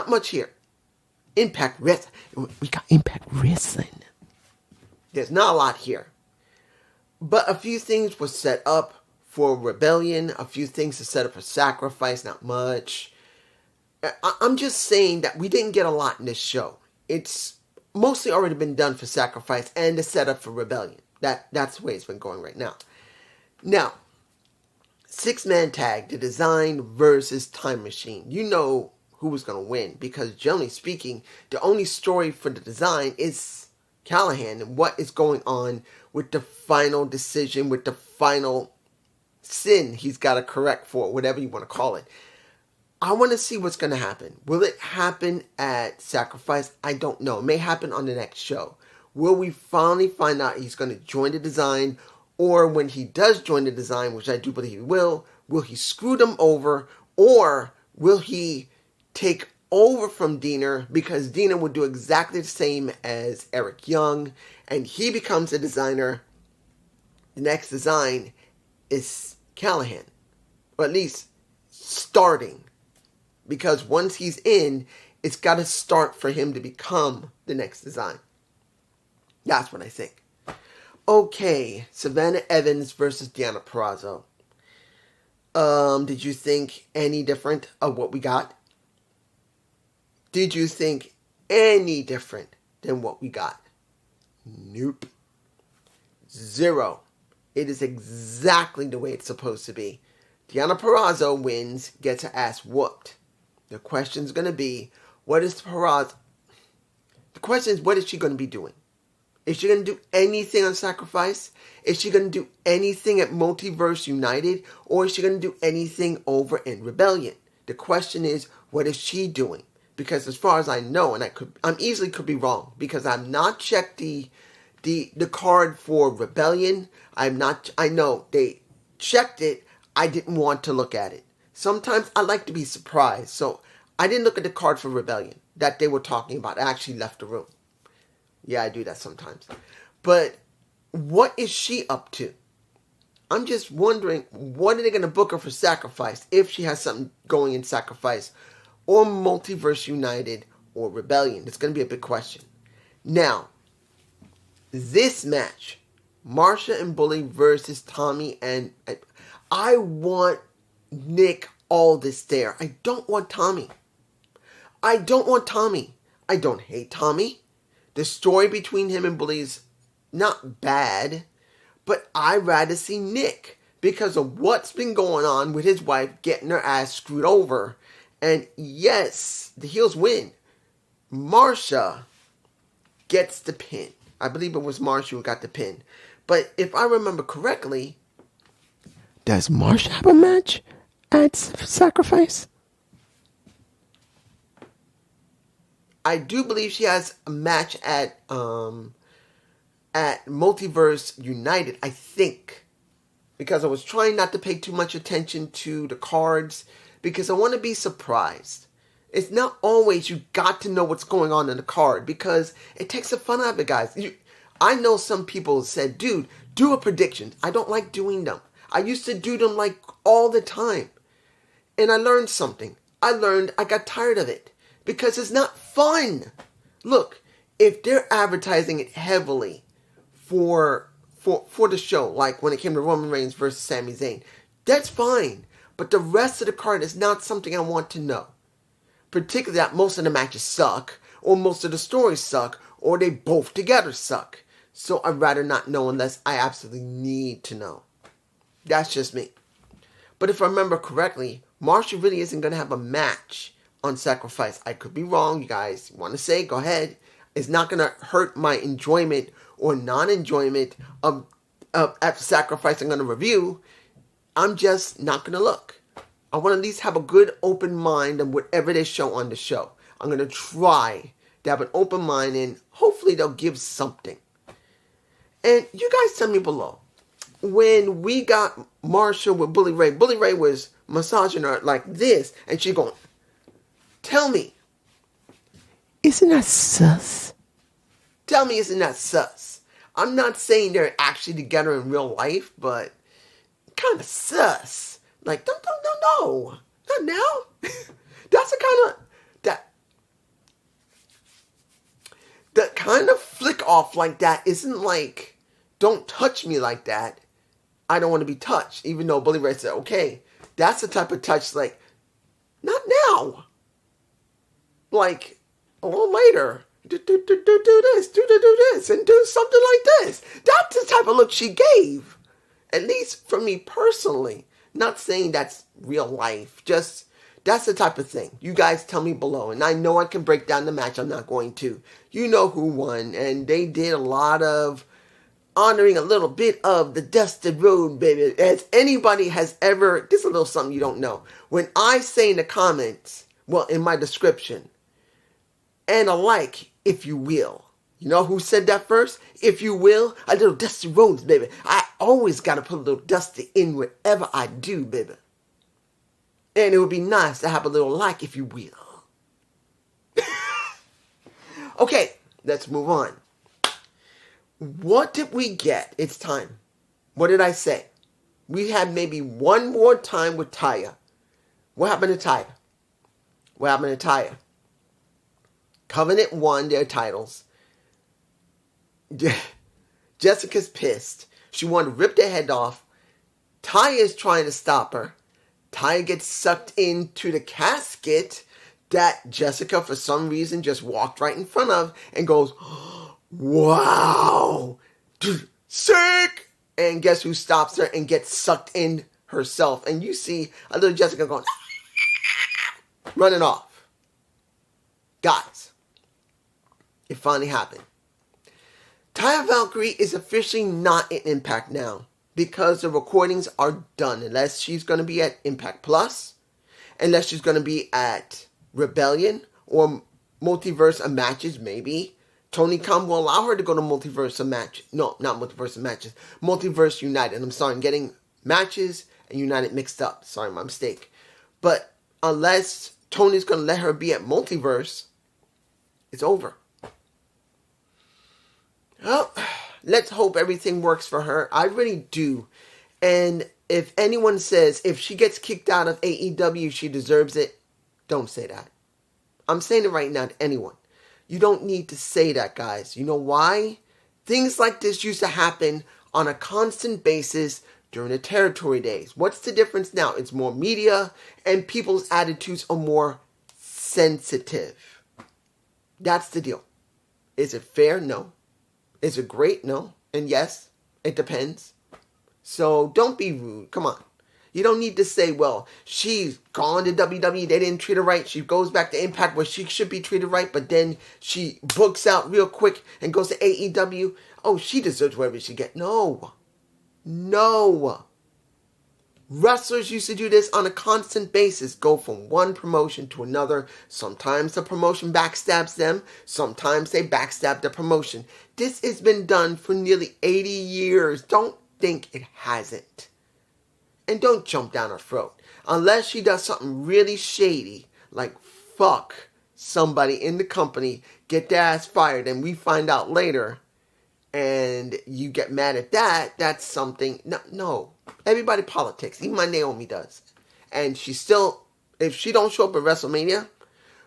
not much here. Impact Wrestling. We got Impact Wrestling. There's not a lot here. But a few things were set up for Rebellion. A few things are set up for Sacrifice. Not much. I'm just saying that we didn't get a lot in this show. It's mostly already been done for Sacrifice and the setup for Rebellion. That's the way it's been going right now. Now, 6-man tag, the Design versus Time Machine. You know who was going to win, because generally speaking, the only story for the Design is Callahan and what is going on with the final decision, with the final sin he's got to correct for, whatever you want to call it. I want to see what's going to happen. Will it happen at Sacrifice? I don't know. It may happen on the next show. Will we finally find out he's going to join the Design? Or when he does join the Design, which I do believe he will he screw them over? Or will he take over from Diener, because Diener would do exactly the same as Eric Young, and he becomes a designer? The next Design is Callahan. Or at least starting. Because once he's in, it's got to start for him to become the next Design. That's what I think. Okay, Savannah Evans versus Deonna Purrazzo. Did you think any different of what we got? Did you think any different than what we got? Nope. 0. It is exactly the way it's supposed to be. Deonna Purrazzo wins, gets her ass whooped. The question's going to be, what is Purrazzo? The question is, what is she going to be doing? Is she going to do anything on Sacrifice? Is she going to do anything at Multiverse United? Or is she going to do anything over in Rebellion? The question is, what is she doing? Because as far as I know, and I'm easily could be wrong, because I've not checked the card for Rebellion. I know they checked it. I didn't want to look at it. Sometimes I like to be surprised. So I didn't look at the card for Rebellion that they were talking about. I actually left the room. Yeah, I do that sometimes. But what is she up to? I'm just wondering, what are they going to book her for Sacrifice, if she has something going in Sacrifice, or Multiverse United, or Rebellion? It's going to be a big question. Now, this match, Marsha and Bully versus Tommy, and I want Nick Aldis there. I don't want Tommy. I don't hate Tommy. The story between him and Bully is not bad, but I'd rather see Nick because of what's been going on with his wife getting her ass screwed over. And yes, the heels win. Marsha gets the pin. I believe it was Marsha who got the pin. But if I remember correctly, does Marsha have a match at Sacrifice? I do believe she has a match at Multiverse United, I think. Because I was trying not to pay too much attention to the cards, because I want to be surprised. It's not always you got to know what's going on in the card, because it takes the fun out of it, guys. I know some people said, dude, do a prediction. I don't like doing them. I used to do them like all the time. And I learned something. I got tired of it. Because it's not fun. Look, if they're advertising it heavily for the show, like when it came to Roman Reigns versus Sami Zayn, that's fine. But the rest of the card is not something I want to know. Particularly that most of the matches suck, or most of the stories suck, or they both together suck. So I'd rather not know unless I absolutely need to know. That's just me. But if I remember correctly, Marsha really isn't going to have a match on Sacrifice. I could be wrong, you guys. Want to say, go ahead. It's not going to hurt my enjoyment or non-enjoyment of at Sacrifice I'm going to review. I'm just not going to look. I want to at least have a good open mind on whatever they show on the show. I'm going to try to have an open mind, and hopefully they'll give something. And you guys tell me below. When we got Marsha with Bully Ray was massaging her like this, and she going, tell me, isn't that sus? Tell me, isn't that sus? I'm not saying they're actually together in real life, but kind of sus. Like, no, not now. That's the kind of, The kind of flick off like that isn't like, don't touch me like that. I don't want to be touched. Even though Bully Ray said, okay. That's the type of touch like, not now. Like, a little later. Do this, do this, and do something like this. That's the type of look she gave. At least for me personally. Not saying that's real life. Just, that's the type of thing. You guys tell me below. And I know I can break down the match. I'm not going to. You know who won. And they did a lot of honoring a little bit of the Dusty Road, baby. As anybody has ever, this is a little something you don't know. When I say in the comments, well, in my description, and a like, if you will. You know who said that first? If you will, a little Dusty Roads, baby. I always got to put a little Dusty in whatever I do, baby. And it would be nice to have a little like, if you will. Okay, let's move on. What did we get? It's time. What did I say? We had maybe one more time with Taya. What happened to Taya? What happened to Taya? Covenant won their titles. Jessica's pissed. She wanted to rip their head off. Taya is trying to stop her. Taya gets sucked into the casket that Jessica, for some reason, just walked right in front of and goes, wow, sick. And guess who stops her and gets sucked in herself? And you see a little Jessica going, running off. Guys, it finally happened. Taya Valkyrie is officially not in Impact now because the recordings are done. Unless she's going to be at Impact Plus, unless she's going to be at Rebellion or Multiverse of Matches, maybe. Tony Khan will allow her to go to Multiverse of Matches. No, not Multiverse of Matches. Multiverse United. I'm sorry, I'm getting Matches and United mixed up. Sorry, my mistake. But unless Tony's going to let her be at Multiverse, it's over. Well, let's hope everything works for her. I really do. And if anyone says if she gets kicked out of AEW, she deserves it, don't say that. I'm saying it right now to anyone. You don't need to say that, guys. You know why? Things like this used to happen on a constant basis during the territory days. What's the difference now? It's more media and people's attitudes are more sensitive. That's the deal. Is it fair? No. Is it great? No. And yes, it depends. So don't be rude. Come on. You don't need to say, well, she's gone to WWE. They didn't treat her right. She goes back to Impact where she should be treated right. But then she books out real quick and goes to AEW. Oh, she deserves whatever she gets. No. No. Wrestlers used to do this on a constant basis. Go from one promotion to another. Sometimes the promotion backstabs them. Sometimes they backstab the promotion. This has been done for nearly 80 years. Don't think it hasn't. And don't jump down her throat. Unless she does something really shady, like fuck somebody in the company, get their ass fired, and we find out later, and you get mad at that, that's something. No. Everybody politics. Even my Naomi does. And she still, if she don't show up at WrestleMania,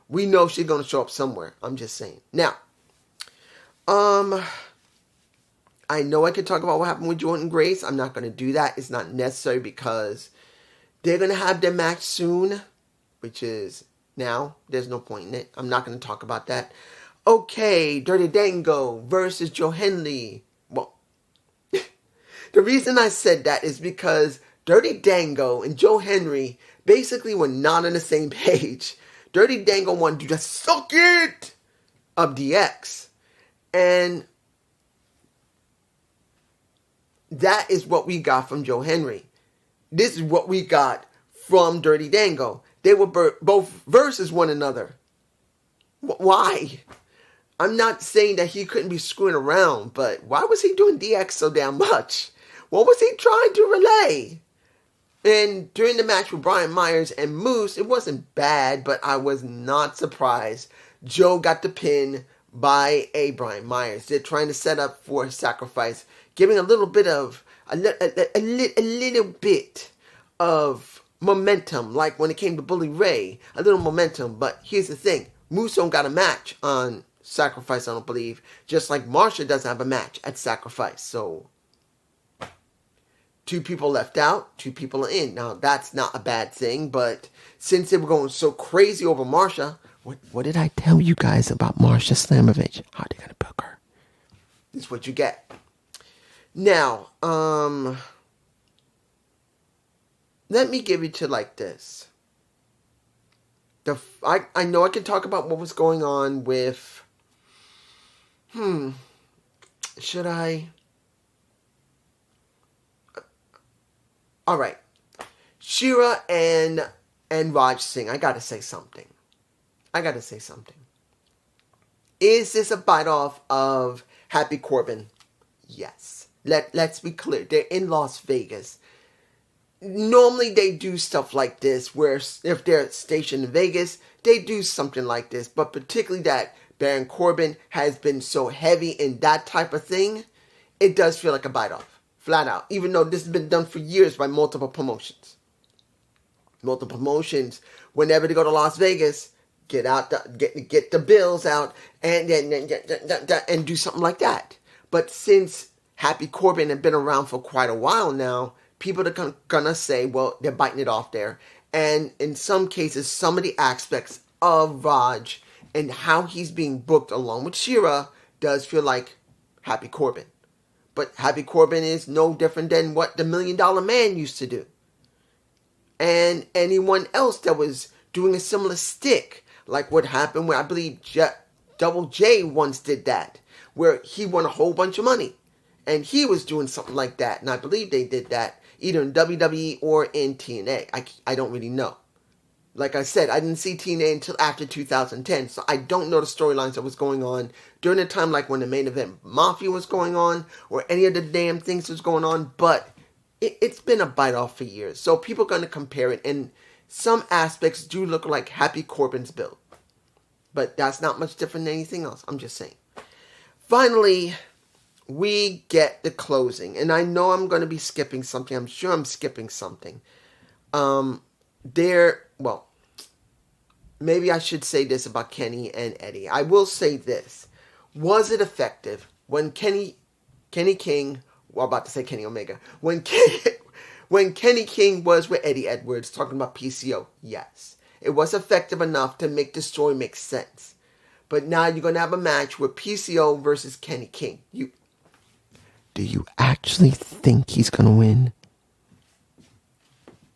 we know she's going to show up somewhere. I'm just saying. Now, I know I could talk about what happened with Jordan Grace. I'm not going to do that. It's not necessary because they're going to have their match soon, which is now. There's no point in it. I'm not going to talk about that. Okay, Dirty Dango versus Joe Henley. Well, the reason I said that is because Dirty Dango and Joe Henry basically were not on the same page. Dirty Dango wanted to just suck it of DX. And that is what we got from Joe Henry. This is what we got from Dirty Dango. They were both versus one another. Why? I'm not saying that he couldn't be screwing around, but why was he doing DX so damn much? What was he trying to relay? And during the match with Brian Myers and Moose, it wasn't bad, but I was not surprised. Joe got the pin by a Brian Myers. They're trying to set up for a sacrifice, giving a little bit of a little bit of momentum, like when it came to Bully Ray, a little momentum. But here's the thing: Moose don't got a match on Sacrifice, I don't believe. Just like Marsha doesn't have a match at Sacrifice. So, 2 people left out, 2 people are in. Now, that's not a bad thing, but since they were going so crazy over Marsha, what did I tell you guys about Marsha Slamovich? How are they going to book her? This is what you get. Now, let me give it to like this. I know I can talk about what was going on with... Should I? Alright. Shira and Raj Singh. I gotta say something. Is this a bite-off of Happy Corbin? Yes. Let's be clear. They're in Las Vegas. Normally they do stuff like this, where if they're stationed in Vegas, they do something like this. But particularly that Baron Corbin has been so heavy in that type of thing, it does feel like a bite-off. Flat out. Even though this has been done for years by multiple promotions. Whenever they go to Las Vegas, get the bills out and do something like that. But since Happy Corbin had been around for quite a while now, people are gonna say, well, they're biting it off there. And in some cases, some of the aspects of Raj and how he's being booked along with Shira does feel like Happy Corbin. But Happy Corbin is no different than what the $1 Million Man used to do. And anyone else that was doing a similar stick, like what happened where I believe Double J once did that, where he won a whole bunch of money. And he was doing something like that. And I believe they did that either in WWE or in TNA. I don't really know. Like I said, I didn't see TNA until after 2010. So I don't know the storylines that was going on during the time, like when the Main Event Mafia was going on, or any of the damn things that was going on. But it's been a bite-off for years. So people are going to compare it. And some aspects do look like Happy Corbin's build. But that's not much different than anything else. I'm just saying. Finally, we get the closing. And I know I'm going to be skipping something. I'm sure I'm skipping something. Maybe I should say this about Kenny and Eddie. I will say this. Was it effective when Kenny King, well, I'm about to say Kenny Omega, when Kenny King was with Eddie Edwards talking about PCO? Yes. It was effective enough to make the story make sense. But now you're going to have a match with PCO versus Kenny King. Do you actually think he's going to win?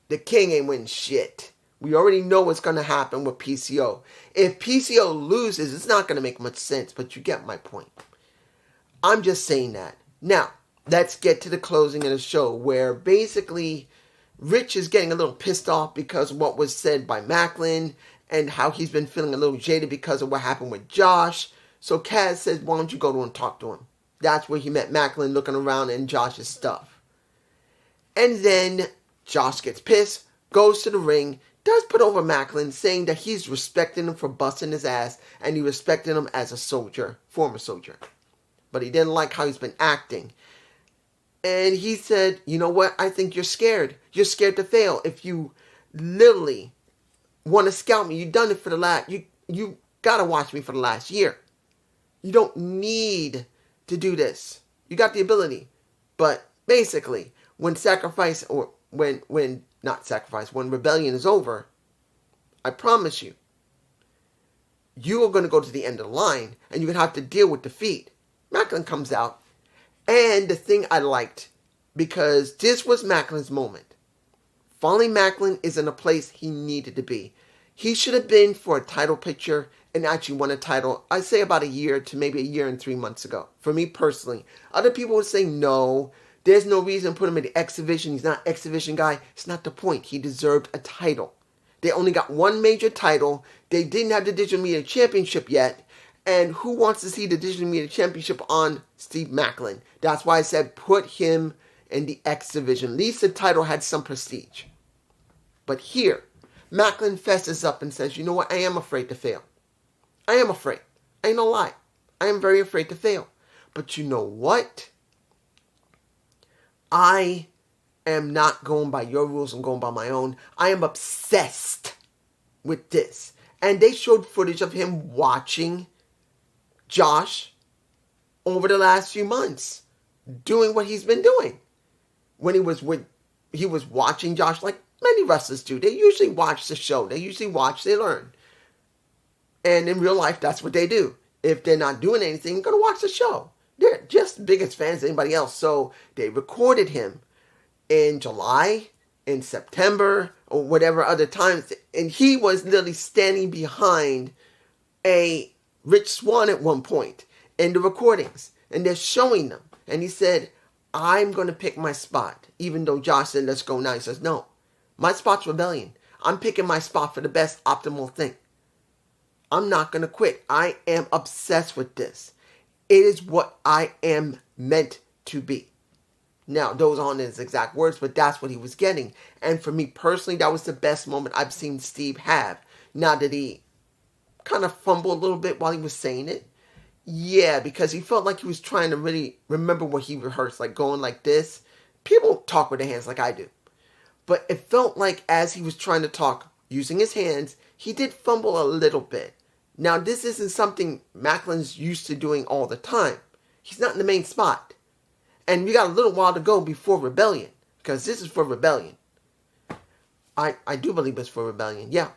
The King ain't winning shit. We already know what's going to happen with PCO. If PCO loses, it's not going to make much sense, but you get my point. I'm just saying that. Now, let's get to the closing of the show, where basically Rich is getting a little pissed off because of what was said by Maclin and how he's been feeling a little jaded because of what happened with Josh. So Kaz says, why don't you go to him and talk to him? That's where he met Maclin looking around in Josh's stuff. And then Josh gets pissed, goes to the ring, does put over Maclin, saying that he's respecting him for busting his ass and he respected him as a soldier, former soldier. But he didn't like how he's been acting. And he said, you know what? I think you're scared. You're scared to fail. If you literally want to scout me, you've done it for the last... You got to watch me for the last year. You don't need to do this. You got the ability. But basically, when sacrifice, or when rebellion is over, I promise you, you are going to go to the end of the line and you're going to have to deal with defeat. Maclin comes out. And the thing I liked, because this was Maclin's moment. Finally, Maclin is in a place he needed to be. He should have been for a title picture and actually won a title, I'd say about a year to maybe a year and 3 months ago. For me personally. Other people would say no. There's no reason to put him in the X Division. He's not an X Division guy. It's not the point. He deserved a title. They only got one major title. They didn't have the Digital Media Championship yet. And who wants to see the Digital Media Championship on Steve Maclin? That's why I said put him in the X Division. At least the title had some prestige. But here, Maclin fesses up and says, you know what? I am afraid to fail. I am afraid. I ain't no lie. I am very afraid to fail. But you know what? I am not going by your rules. I'm going by my own. I am obsessed with this. And they showed footage of him watching Josh over the last few months doing what he's been doing. When he was watching Josh like many wrestlers do. They usually watch the show. They usually watch, they learn. And in real life, that's what they do. If they're not doing anything, they're going to watch the show. They're just as big as fans as anybody else. So they recorded him in July, in September, or whatever other times. And he was literally standing behind a Rich Swann at one point in the recordings. And they're showing them. And he said, I'm going to pick my spot. Even though Josh said, let's go now. He says, no, my spot's Rebellion. I'm picking my spot for the best optimal thing. I'm not going to quit. I am obsessed with this. It is what I am meant to be. Now, those aren't his exact words, but that's what he was getting. And for me personally, that was the best moment I've seen Steve have. Now, did he kind of fumble a little bit while he was saying it? Yeah, because he felt like he was trying to really remember what he rehearsed, like going like this. People talk with their hands like I do. But it felt like as he was trying to talk using his hands, he did fumble a little bit. Now, this isn't something Maclin's used to doing all the time. He's not in the main spot. And we got a little while to go before Rebellion, because this is for Rebellion. I do believe it's for Rebellion, yeah.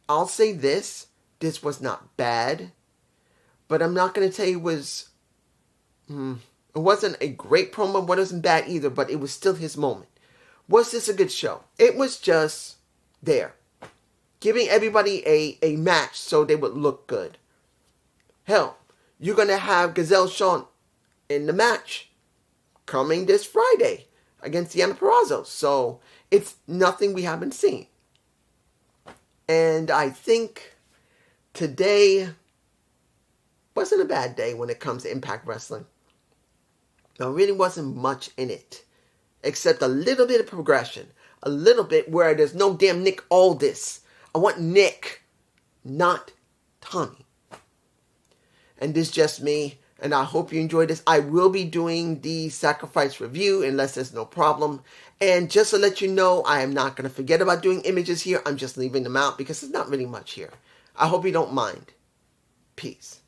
I'll say this was not bad, but I'm not going to tell you it wasn't a great promo, but it wasn't bad either, but it was still his moment. Was this a good show? It was just there. Giving everybody a match so they would look good. Hell, you're going to have Gazelle Shawn in the match coming this Friday against Deonna Purrazzo. So it's nothing we haven't seen. And I think today wasn't a bad day when it comes to Impact Wrestling. There really wasn't much in it. Except a little bit of progression. A little bit where there's no damn Nick Aldis. I want Nick, not Tommy. And this is just me. And I hope you enjoyed this. I will be doing the Sacrifice review unless there's no problem. And just to let you know, I am not going to forget about doing images here. I'm just leaving them out because there's not really much here. I hope you don't mind. Peace.